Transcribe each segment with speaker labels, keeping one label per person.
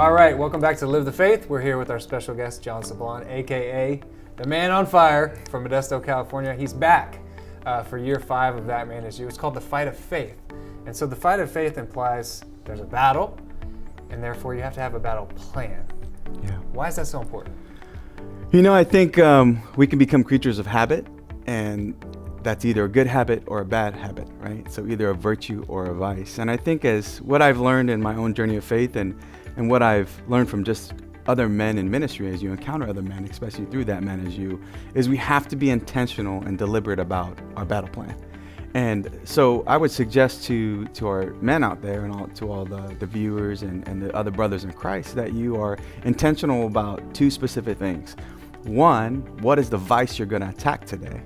Speaker 1: All right, welcome back to Live the Faith. We're here with our special guest, John Sablon, a.k.a. the man on fire from Modesto, California. He's back for year 5 of That Man Is You. It's called the Fight of Faith. And so the fight of faith implies there's a battle, and therefore you have to have a battle plan.
Speaker 2: Yeah.
Speaker 1: Why is that so important?
Speaker 2: You know, I think we can become creatures of habit, and that's either a good habit or a bad habit, right? So either a virtue or a vice. And I think as what I've learned in my own journey of faith and what I've learned from just other men in ministry as you encounter other men, especially through That Man Is You, is we have to be intentional and deliberate about our battle plan. And so I would suggest to our men out there and to all the viewers and the other brothers in Christ that you are intentional about 2 specific things. 1, what is the vice you're going to attack today?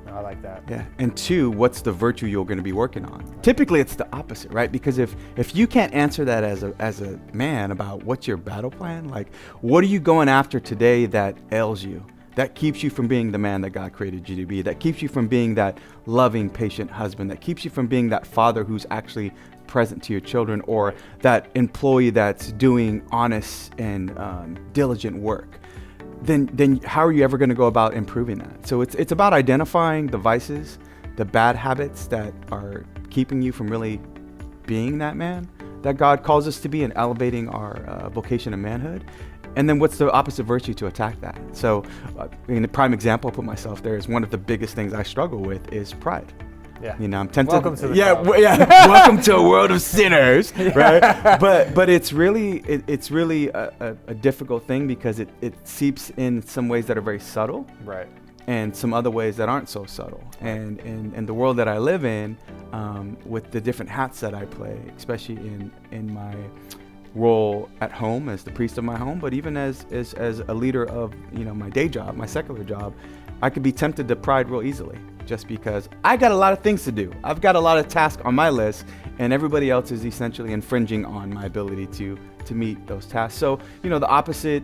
Speaker 1: I like that.
Speaker 2: Yeah. And 2, what's the virtue you're going to be working on? Typically, it's the opposite, right? Because if you can't answer that as a man about what's your battle plan, like what are you going after today that ails you, that keeps you from being the man that God created you to be, that keeps you from being that loving, patient husband, that keeps you from being that father who's actually present to your children, or that employee that's doing honest and diligent work. Then how are you ever going to go about improving that? So it's about identifying the vices, the bad habits that are keeping you from really being that man that God calls us to be, and elevating our vocation of manhood. And then what's the opposite virtue to attack that? So in the prime example, I'll put myself there, is one of the biggest things I struggle with is pride.
Speaker 1: Yeah.
Speaker 2: You know, I'm tempted.
Speaker 1: Welcome to the
Speaker 2: club.
Speaker 1: club.
Speaker 2: Welcome to a world of sinners, right? But it's really a difficult thing because it seeps in some ways that are very subtle,
Speaker 1: Right.
Speaker 2: and some other ways that aren't so subtle. And in the world that I live in, with the different hats that I play, especially in my role at home as the priest of my home, but even as a leader of my day job, my secular job, I could be tempted to pride real easily, just because I got a lot of things to do. I've got a lot of tasks on my list, and everybody else is essentially infringing on my ability to meet those tasks. So, the opposite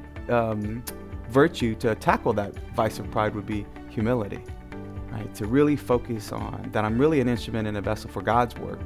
Speaker 2: virtue to tackle that vice of pride would be humility, right? To really focus on that I'm really an instrument and a vessel for God's work.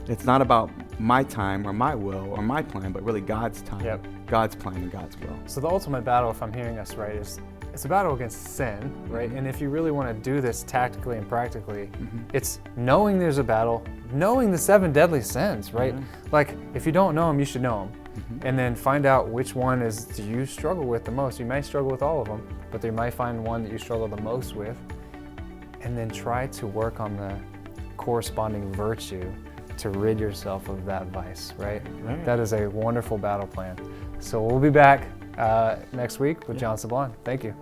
Speaker 2: It's not about my time or my will or my plan, but really God's time,
Speaker 1: Yep.
Speaker 2: God's plan, and God's will.
Speaker 1: So the ultimate battle, if I'm hearing us right, is it's a battle against sin, right?
Speaker 2: Mm-hmm.
Speaker 1: And if you really want to do this tactically and practically,
Speaker 2: Mm-hmm.
Speaker 1: it's knowing there's a battle, knowing the 7 deadly sins, right?
Speaker 2: Mm-hmm.
Speaker 1: Like, if you don't know them, you should know them.
Speaker 2: Mm-hmm.
Speaker 1: And then find out which one do you struggle with the most. You may struggle with all of them, but you might find one that you struggle the most with. And then try to work on the corresponding virtue to rid yourself of that vice, right?
Speaker 2: Right.
Speaker 1: That is a wonderful battle plan. So we'll be back next week with John Sablon. Thank you.